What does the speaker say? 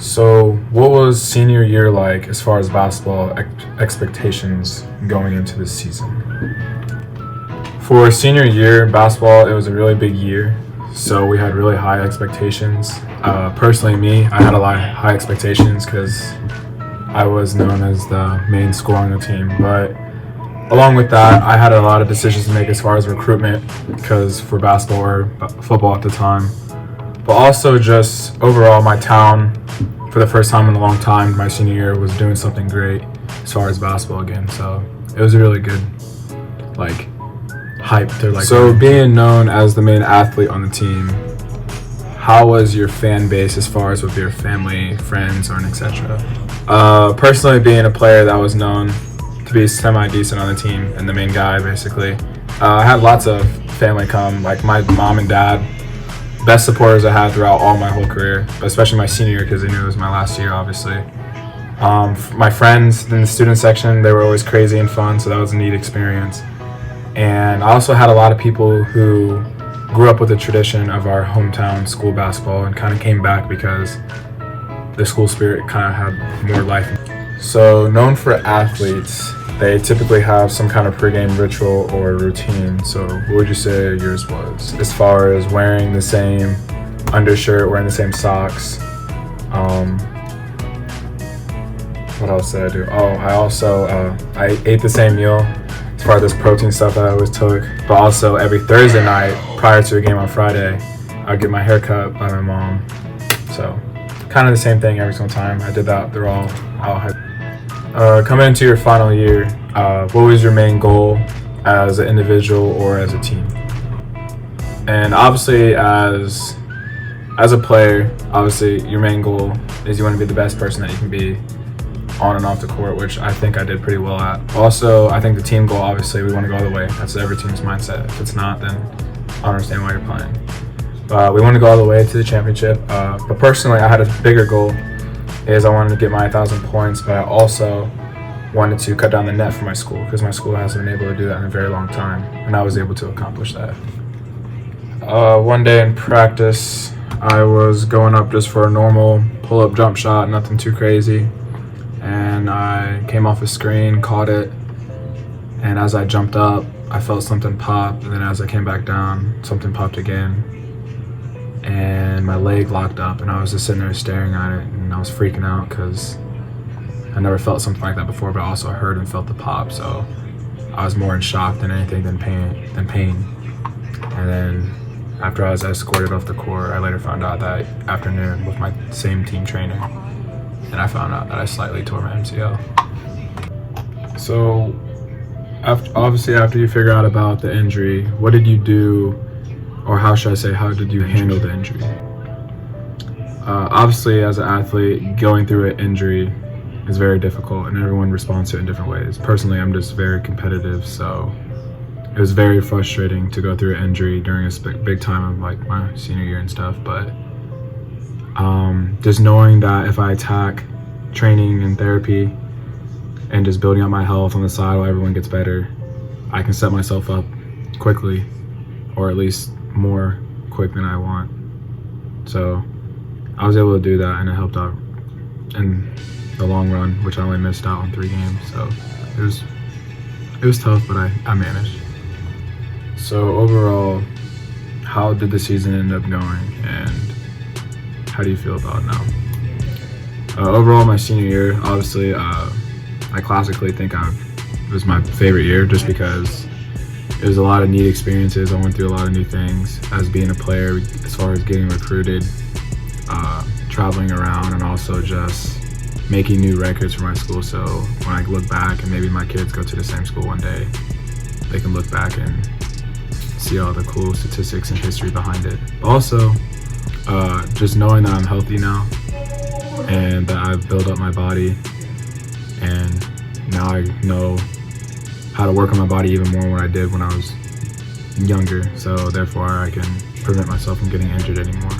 So, what was senior year like as far as basketball expectations going into this season? For senior year basketball, it was a really big year, so we had really high expectations. Personally, me, I had a lot of high expectations because I was known as the main scorer on the team. But along with that, I had a lot of decisions to make as far as recruitment, because for basketball or football at the time. But also just overall, my town, for the first time in a long time, my senior year was doing something great as far as basketball again. So it was a really good, hype to So being known as the main athlete on the team, how was your fan base as far as with your family, friends, or etc.? Personally, being a player that was known to be semi-decent on the team and the main guy, basically, I had lots of family come, like my mom and dad. Best supporters I had throughout all my whole career, but especially my senior year because they knew it was my last year, obviously. My friends in the student section, they were always crazy and fun, so that was a neat experience. And I also had a lot of people who grew up with the tradition of our hometown school basketball and kind of came back because the school spirit kind of had more life. So, known for athletes, they typically have some kind of pregame ritual or routine. So what would you say yours was? As far as wearing the same undershirt, wearing the same socks. What else did I do? I ate the same meal as far as this protein stuff that I always took. But also every Thursday night prior to a game on Friday, I'd get my hair cut by my mom. So kind of the same thing every single time. I did that. They're all coming into your final year, what was your main goal as an individual or as a team? And obviously, as a player, obviously your main goal is you want to be the best person that you can be on and off the court, which I think I did pretty well at. Also, I think the team goal, obviously, we want to go all the way. That's every team's mindset. If it's not, then I don't understand why you're playing. We want to go all the way to the championship. But personally, I had a bigger goal. I wanted to get my 1,000 points, but I also wanted to cut down the net for my school because my school hasn't been able to do that in a very long time, and I was able to accomplish that. One day in practice, I was going up just for a normal pull-up jump shot, nothing too crazy, and I came off a screen, caught it, and as I jumped up, I felt something pop, and then as I came back down, something popped again. And my leg locked up, and I was just sitting there staring at it, and I was freaking out because I never felt something like that before, but I also heard and felt the pop, so I was more in shock than anything than pain. And then after I was escorted off the court, I later found out that afternoon with my same team trainer, and I found out that I slightly tore my MCL. So obviously after you figure out about the injury, what did you do? Or how did you handle the injury? Obviously, as an athlete, going through an injury is very difficult, and everyone responds to it in different ways. Personally, I'm just very competitive, so it was very frustrating to go through an injury during a big time of my senior year and stuff. But just knowing that if I attack training and therapy and just building up my health on the side while everyone gets better, I can set myself up quickly, or at least more quick than I want. So I was able to do that, and it helped out in the long run, which I only missed out on 3 games. So it was tough, but I managed. So overall, how did the season end up going, and how do you feel about it now? Overall, my senior year, obviously, I classically think it was my favorite year just because it was a lot of neat experiences. I went through a lot of new things as being a player, as far as getting recruited, traveling around, and also just making new records for my school. So when I look back, and maybe my kids go to the same school one day, they can look back and see all the cool statistics and history behind it. Also, just knowing that I'm healthy now and that I've built up my body, and now I know how to work on my body even more than I did when I was younger, so therefore I can prevent myself from getting injured anymore.